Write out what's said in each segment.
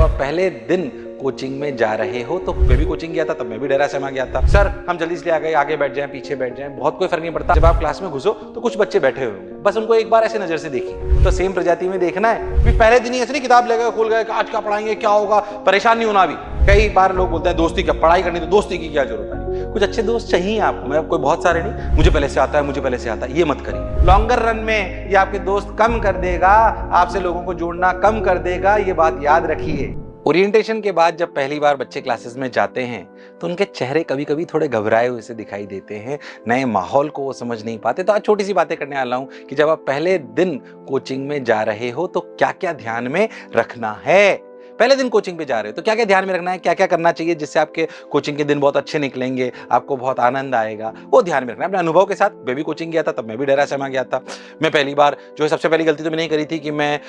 आप पहले दिन कोचिंग में जा रहे हो, तो मैं भी कोचिंग गया था, तब मैं भी डरा सहमा गया था। सर हम जल्दी से आ गए, आगे बैठ जाएं, पीछे बैठ जाएं, बहुत कोई फर्क नहीं पड़ता। जब आप क्लास में घुसो तो कुछ बच्चे बैठे हुए होंगे, बस उनको एक बार ऐसे नजर से देखिए। तो सेम प्रजाति में देखना है। भी पहले दिन ही ऐसे नहीं किताब ले गए, खोल गए, आज क्या पढ़ाएंगे, क्या होगा, परेशान नहीं होना। भी कई बार लोग बोलते हैं दोस्ती क्या, पढ़ाई करनी तो दोस्ती की क्या जरूरत है। कुछ अच्छे दोस्त चाहिए आपको। मैं कोई बहुत सारे नहीं, मुझे पहले से आता है, मुझे पहले से आता है, ये मत करिए। लॉन्गर रन में ये आपके दोस्त कम कर देगा, आपसे लोगों को जोड़ना कम कर देगा, ये बात याद रखिए। ओरिएंटेशन के बाद जब पहली बार बच्चे क्लासेस में जाते हैं तो उनके चेहरे कभी कभी थोड़े घबराए हुए से दिखाई देते हैं, नए माहौल को वो समझ नहीं पाते। तो आज छोटी सी बातें करने वाला हूं कि जब आप पहले दिन कोचिंग में जा रहे हो तो क्या क्या ध्यान में रखना है। पहले दिन कोचिंग पे जा रहे हो तो क्या क्या ध्यान में रखना है, क्या क्या करना चाहिए जिससे आपके कोचिंग के दिन बहुत अच्छे निकलेंगे, आपको बहुत आनंद आएगा, वो ध्यान में रखना है। अपने अनुभव के साथ, मैं भी कोचिंग गया था, तब मैं भी डरा सहमा गया था। मैं पहली बार जो है, सबसे पहली गलती तो मैंने नहीं करी थी कि मैं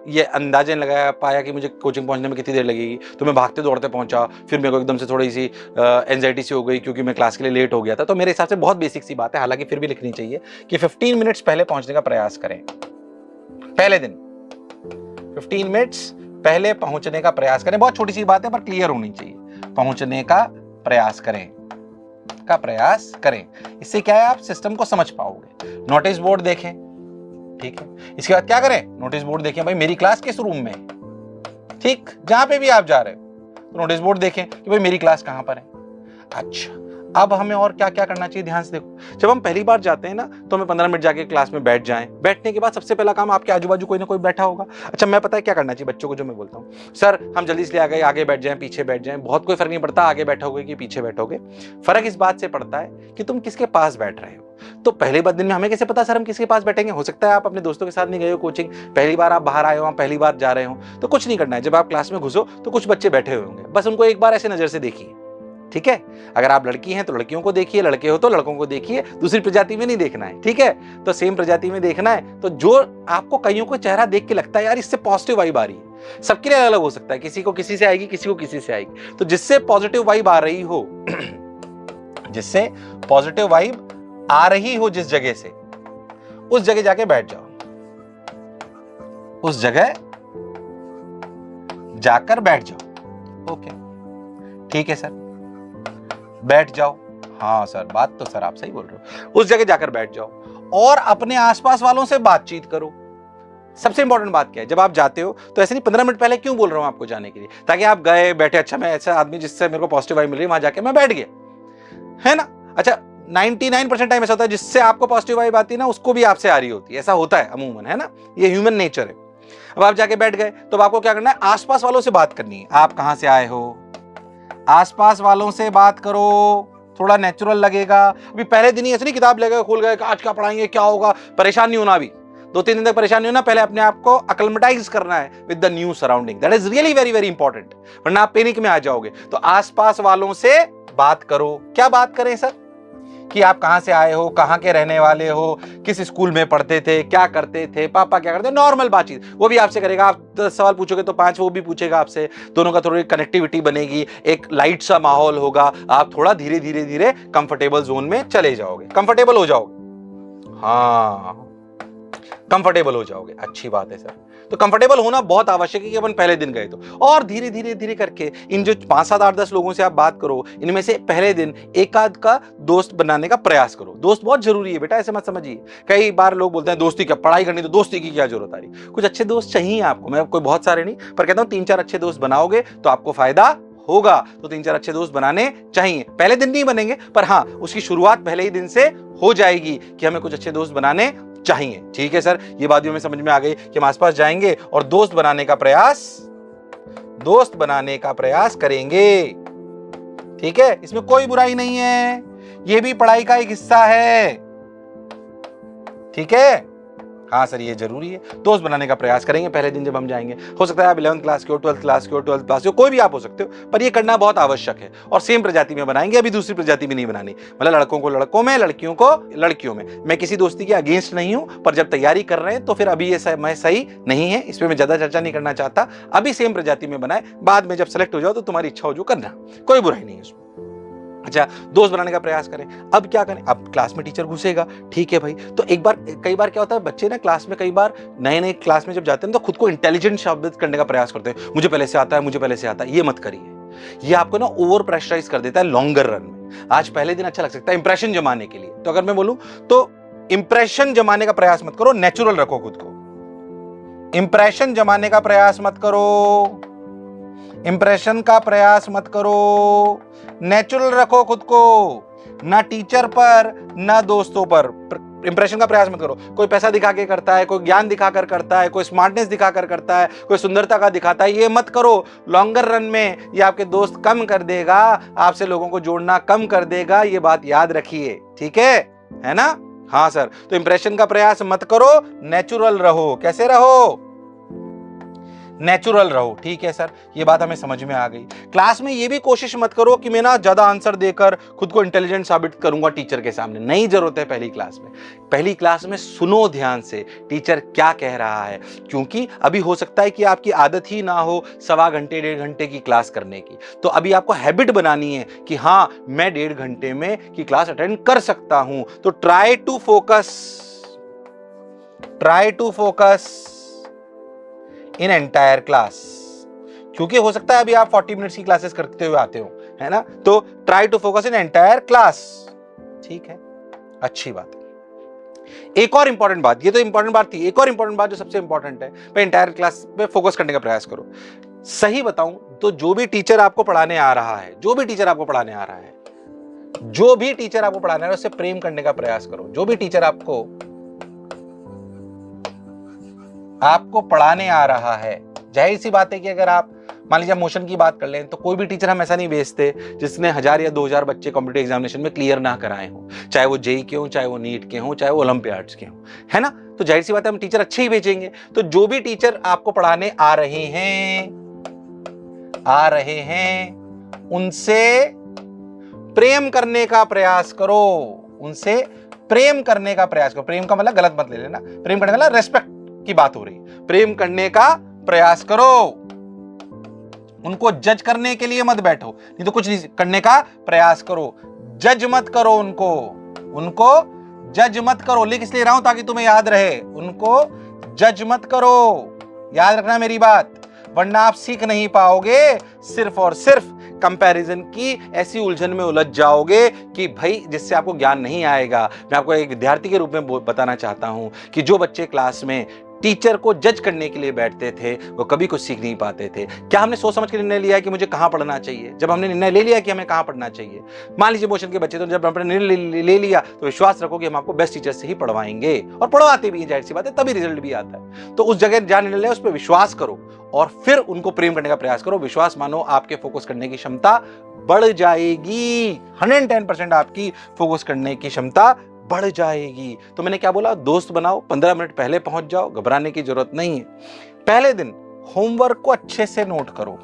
ये अंदाजा लगा पाया कि मुझे कोचिंग पहुंचने में कितनी देर लगेगी, तो मैं भागते दौड़ते पहुंचा। फिर मेरे को एकदम से थोड़ी सी एंजाइटी सी हो गई क्योंकि मैं क्लास के लिए लेट हो गया था। तो मेरे हिसाब से बहुत बेसिक सी बात है, हालांकि फिर भी लिखनी चाहिए कि 15 मिनट्स पहले पहुंचने का प्रयास करें। पहले दिन 15 मिनट्स पहले पहुंचने का प्रयास करें। बहुत छोटी सी बात है पर क्लियर होनी चाहिए। पहुंचने का प्रयास करें। इससे क्या है, आप सिस्टम को समझ पाओगे। नोटिस बोर्ड देखें, ठीक है। इसके बाद क्या करें, नोटिस बोर्ड देखें, भाई मेरी क्लास किस रूम में है, ठीक, जहां पे भी आप जा रहे हो तो नोटिस बोर्ड देखें कि भाई मेरी क्लास कहां पर है। अच्छा, अब हमें और क्या क्या करना चाहिए, ध्यान से देखो। जब हम पहली बार जाते हैं ना तो हमें 15 मिनट जाके क्लास में बैठ जाएं। बैठने के बाद सबसे पहला काम, आपके आजू बाजू कोई ना कोई बैठा होगा। अच्छा, मैं पता है क्या करना चाहिए बच्चों को, जो मैं बोलता हूँ, सर हम जल्दी से आ गए, आगे बैठ जाएं, पीछे बैठ जाएं, बहुत कोई फर्क नहीं पड़ता आगे बैठोगे कि पीछे बैठोगे। फर्क इस बात से पड़ता है कि तुम किसके पास बैठ रहे हो। तो पहले दिन में हमें कैसे पता सर हम किसके पास बैठेंगे। हो सकता है आप अपने दोस्तों के साथ नहीं गए हो कोचिंग, पहली बार आप बाहर आए हो, पहली बार जा रहे हो, तो कुछ नहीं करना है। जब आप क्लास में घुसो तो कुछ बच्चे बैठे हुए होंगे, बस उनको एक बार ऐसे नजर से देखिए, ठीक है। अगर आप लड़की हैं तो लड़कियों को देखिए, लड़के हो तो लड़कों को देखिए, दूसरी प्रजाति में नहीं देखना है, ठीक है। तो सेम प्रजाति में देखना है। तो जो आपको कईयों को चेहरा देख के लगता है यार इससे पॉजिटिव वाइब आ रही है, सबके लिए अलग अलग हो सकता है, किसी को किसी से आएगी, किसी को किसी से आएगी। तो जिससे पॉजिटिव वाइब आ रही हो जिससे पॉजिटिव वाइब आ रही हो जिस जगह से, उस जगह जाके बैठ जाओ, उस जगह जाकर बैठ जाओ। ओके, ठीक है सर, बैठ जाओ। हाँ सर, बात तो सर आप सही बोल रहे हो। उस जगह जाकर बैठ जाओ और अपने आसपास वालों से बातचीत करो। सबसे इंपॉर्टेंट बात क्या है, जब आप जाते हो तो ऐसे नहीं 15 मिनट पहले क्यों बोल रहा हूं आपको जाने के लिए, ताकि आप गए बैठे, अच्छा मैं ऐसा आदमी जिससे मेरे को पॉजिटिव वाइब मिल रही है, वहां जाके मैं बैठ गया, है ना। अच्छा, 99% टाइम ऐसा होता है जिससे आपको पॉजिटिव वाइब आती है ना, उसको भी आपसे आ रही होती है, ऐसा होता है अमूमन, है ना, ये ह्यूमन नेचर है। अब आप जाके बैठ गए तो आपको क्या करना है, आसपास वालों से बात करनी है। आप कहां से आए हो, आसपास वालों से बात करो, थोड़ा नेचुरल लगेगा। अभी पहले दिन ही ऐसे नहीं किताब ले गए, खोल गए, आज क्या पढ़ाएंगे, क्या होगा, परेशान नहीं होना। अभी 2-3 दिन तक परेशान नहीं होना। पहले अपने आप को अक्लमटाइज करना है with the new surrounding. That is really very very important, वरना आप पैनिक में आ जाओगे। तो आसपास वालों से बात करो। क्या बात करें सर, कि आप कहां से आए हो, कहां के रहने वाले हो, किस स्कूल में पढ़ते थे, क्या करते थे, पापा क्या करते, नॉर्मल बातचीत। वो भी आपसे करेगा, आप 10 सवाल पूछोगे तो 5 वो भी पूछेगा आपसे। दोनों का थोड़ी कनेक्टिविटी बनेगी, एक लाइट सा माहौल होगा। आप थोड़ा धीरे धीरे धीरे कंफर्टेबल जोन में चले जाओगे, कंफर्टेबल हो जाओगे। हाँ, कंफर्टेबल हो जाओगे, अच्छी बात है सर। तो कंफर्टेबल होना बहुत आवश्यक है कि अपन पहले दिन गए तो। और धीरे धीरे धीरे करके इन जो 5, 7, 8, 10 लोगों से आप बात करो, इनमें से पहले दिन एक आध का दोस्त बनाने का प्रयास करो। दोस्त बहुत जरूरी है बेटा, ऐसे मत समझिए। कई बार लोग बोलते हैं दोस्ती क्या, पढ़ाई करनी तो दोस्ती की क्या जरूरत आ रही। कुछ अच्छे दोस्त चाहिए आपको। मैं कोई बहुत सारे नहीं, पर कहता हूं 3-4 अच्छे दोस्त बनाओगे तो आपको फायदा होगा। तो 3-4 अच्छे दोस्त बनाने चाहिए। पहले दिन नहीं बनेंगे, पर हाँ उसकी शुरुआत पहले ही दिन से हो जाएगी कि हमें कुछ अच्छे दोस्त बनाने चाहिए। ठीक है सर, ये बात भी हमें समझ में आ गई कि हम आसपास जाएंगे और दोस्त बनाने का प्रयास करेंगे। ठीक है, इसमें कोई बुराई नहीं है, ये भी पढ़ाई का एक हिस्सा है। ठीक है, हाँ सर ये जरूरी है, दोस्त बनाने का प्रयास करेंगे पहले दिन जब हम जाएंगे। हो सकता है आप 11th क्लास के हो, 12th क्लास के हो, 12th क्लास के हो, कोई भी आप हो सकते हो, पर ये करना बहुत आवश्यक है। और सेम प्रजाति में बनाएंगे, अभी दूसरी प्रजाति में नहीं बनानी। मतलब लड़कों को लड़कों में, लड़कियों को लड़कियों में। मैं किसी दोस्ती के अगेंस्ट नहीं हूं, पर जब तैयारी कर रहे हैं तो फिर अभी ये समय सही नहीं है, इस पर मैं ज्यादा चर्चा नहीं करना चाहता। अभी सेम प्रजाति में बनाए, बाद में जब सेलेक्ट हो जाओ तो तुम्हारी इच्छा हो जो करना, कोई बुराई नहीं है उसमें। अच्छा, दोस्त बनाने का प्रयास करें। अब क्या करें, अब क्लास में टीचर घुसेगा, ठीक है भाई, तो एक बार कई बार क्या होता है, बच्चे ना क्लास में कई बार नए क्लास में जब जाते हैं तो खुद को इंटेलिजेंट साबित करने का प्रयास करते हैं, मुझे पहले से आता है, मुझे पहले से आता है। ये मत करिए, ये आपको ना ओवर प्रेशराइज कर देता है लॉन्गर रन में। आज पहले दिन अच्छा लग सकता है इंप्रेशन जमाने के लिए, तो अगर मैं बोलूं तो इंप्रेशन जमाने का प्रयास मत करो, नेचुरल रखो खुद को। इंप्रेशन जमाने का प्रयास मत करो, इंप्रेशन का प्रयास मत करो, नेचुरल रखो खुद को, ना टीचर पर ना दोस्तों पर। इंप्रेशन का प्रयास मत करो। कोई पैसा दिखा के करता है, कोई ज्ञान दिखाकर करता है, कोई स्मार्टनेस दिखाकर करता है, कोई सुंदरता का दिखाता है, ये मत करो। लॉन्गर रन में ये आपके दोस्त कम कर देगा, आपसे लोगों को जोड़ना कम कर देगा, ये बात याद रखिए, ठीक है ना? हाँ सर, तो इंप्रेशन का प्रयास मत करो, नेचुरल रहो। कैसे रहो? नेचुरल रहो, ठीक है सर, ये बात हमें समझ में आ गई। क्लास में ये भी कोशिश मत करो कि मैं ना ज्यादा आंसर देकर खुद को इंटेलिजेंट साबित करूंगा टीचर के सामने, नहीं जरूरत है। पहली क्लास में, पहली क्लास में सुनो ध्यान से टीचर क्या कह रहा है, क्योंकि अभी हो सकता है कि आपकी आदत ही ना हो सवा घंटे 1.5 घंटे की क्लास करने की, तो अभी आपको हैबिट बनानी है कि हाँ मैं 1.5 घंटे में की क्लास अटेंड कर सकता हूं। तो try to focus in entire class, क्योंकि हो सकता है अभी आप 40 मिनट्स की क्लासेस करते हुए आते हो, है ना? तो try to focus in entire class, ठीक है, अच्छी बात है। एक और इंपॉर्टेंट बात, ये तो इंपॉर्टेंट बात थी, एक और इंपॉर्टेंट बात जो सबसे इंपॉर्टेंट है, भाई एंटायर क्लास पे फोकस करने का प्रयास करो। सही बताऊं तो जो भी टीचर आपको पढ़ाने आ रहा है, जो भी टीचर आपको पढ़ाने आ रहा है उससे प्रेम करने का प्रयास करो। जो भी टीचर आपको पढ़ाने आ रहा है, जाहिर सी बात है कि अगर आप मान लीजिए मोशन की बात कर लें, तो कोई भी टीचर हम ऐसा नहीं भेजते जिसने 1000 या 2000 बच्चे कॉम्पिटिटिव एग्जामिनेशन में क्लियर ना कराए हों, चाहे वो जेई के हों, चाहे वो नीट के हों, चाहे वो ओलंपियाड्स के हों, है ना? तो जाहिर सी बात है हम टीचर अच्छे ही भेजेंगे। तो जो भी टीचर आपको पढ़ाने आ रहे हैं उनसे प्रेम करने का प्रयास करो, उनसे प्रेम करने का प्रयास करो। प्रेम का मतलब गलत मत ले लेना, प्रेम करने का मतलब रेस्पेक्ट की बात हो रही है। प्रेम करने का प्रयास करो, उनको जज करने के लिए मत बैठो, नहीं तो कुछ नहीं करने का प्रयास करो। जज मत करो उनको जज मत करो। लिख इसलिए रहा हूं ताकि तुम्हें याद रहे, उनको जज मत करो, याद रखना मेरी बात, वरना आप सीख नहीं पाओगे। सिर्फ और सिर्फ कंपैरिजन की ऐसी उलझन में उलझ जाओगे कि भाई जिससे आपको ज्ञान नहीं आएगा। मैं आपको एक विद्यार्थी के रूप में बताना चाहता हूं कि जो बच्चे क्लास में टीचर को जज करने के लिए बैठते थे वो कभी कुछ सीख नहीं पाते थे। क्या हमने सोच समझ के निर्णय लिया कि मुझे कहां पढ़ना चाहिए? जब हमने निर्णय ले लिया कि हमें कहां पढ़ना चाहिए, मान लीजिए मोशन के बच्चे, तो जब हमने निर्णय ले लिया तो विश्वास रखो कि हम आपको बेस्ट टीचर से ही पढ़वाएंगे, और पढ़वाते भी, जाहिर सी बात है, तभी रिजल्ट भी आता है। तो उस जगह जहां निर्णय लिया उस पर विश्वास करो और फिर उनको प्रेम करने का प्रयास करो। विश्वास मानो, आपके फोकस करने की क्षमता बढ़ जाएगी। 110% आपकी फोकस करने की क्षमता बढ़ जाएगी। तो मैंने क्या बोला? दोस्त बनाओ, 15 मिनट पहले पहुंच जाओ, घबराने की जरूरत नहीं है। पहले दिन होमवर्क को अच्छे से नोट करो,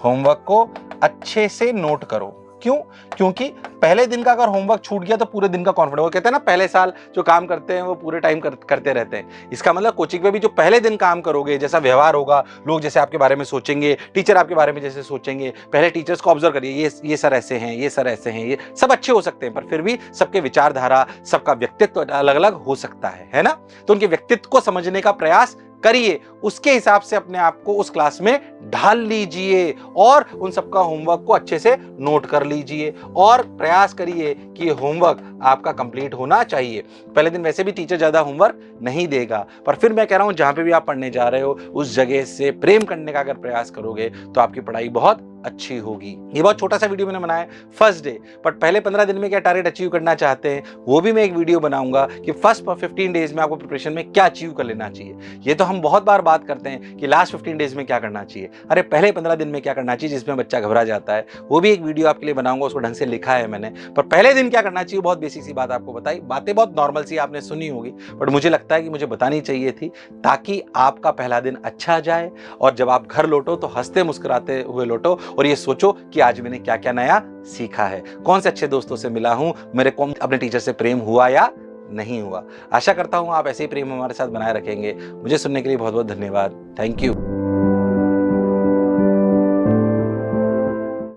होमवर्क को अच्छे से नोट करो। क्यों? क्योंकि पहले दिन का अगर होमवर्क छूट गया तो पूरे दिन का कॉन्फिडेंस, वो कहते हैं ना पहले साल जो काम करते हैं वो पूरे टाइम करते रहते हैं। इसका मतलब कोचिंग में भी जो पहले दिन काम करोगे, जैसा व्यवहार होगा, लोग जैसे आपके बारे में सोचेंगे, टीचर आपके बारे में जैसे सोचेंगे, पहले टीचर्स को ऑब्जर्व करिए, ये सर ऐसे हैं, ये सर ऐसे हैं, ये सब अच्छे हो सकते हैं, पर फिर भी सबके विचारधारा, सबका व्यक्तित्व अलग अलग हो सकता है ना? तो उनके व्यक्तित्व को समझने का प्रयास करिए, उसके हिसाब से अपने आप को उस क्लास में ढाल लीजिए और उन सबका होमवर्क को अच्छे से नोट कर लीजिए और प्रयास करिए कि होमवर्क आपका कंप्लीट होना चाहिए। पहले दिन वैसे भी टीचर ज्यादा होमवर्क नहीं देगा, पर फिर मैं कह रहा हूं जहां पे भी आप पढ़ने जा रहे हो उस जगह से प्रेम करने का अगर प्रयास करोगे तो आपकी पढ़ाई बहुत अच्छी होगी। ये बहुत छोटा सा वीडियो मैंने बनाया फर्स्ट डे, बट पहले 15 दिन में क्या टारगेट अचीव करना चाहते हैं वो भी मैं एक वीडियो बनाऊंगा कि फर्स्ट 15 डेज में आपको प्रिपरेशन में क्या अचीव कर लेना चाहिए। ये तो हम बहुत बार बात करते हैं कि लास्ट 15 डेज में क्या करना चाहिए, अरे पहले 15 दिन में क्या करना चाहिए जिसमें बच्चा घबरा जाता है, वो भी एक वीडियो आपके लिए बनाऊंगा, उसको ढंग से लिखा है मैंने। पर पहले दिन क्या करना चाहिए बहुत बेसिक सी बात आपको बताई, बातें बहुत नॉर्मल सी आपने सुनी होगी, बट मुझे लगता है कि मुझे बतानी चाहिए थी ताकि आपका पहला दिन अच्छा जाए और जब आप घर लौटो तो हंसते मुस्कुराते हुए लौटो और ये सोचो कि आज मैंने क्या क्या नया सीखा है, कौन से अच्छे दोस्तों से मिला हूं, मेरे को अपने टीचर से प्रेम हुआ या नहीं हुआ। आशा करता हूं आप ऐसे ही प्रेम हमारे साथ बनाए रखेंगे। मुझे सुनने के लिए बहुत बहुत धन्यवाद। Thank you.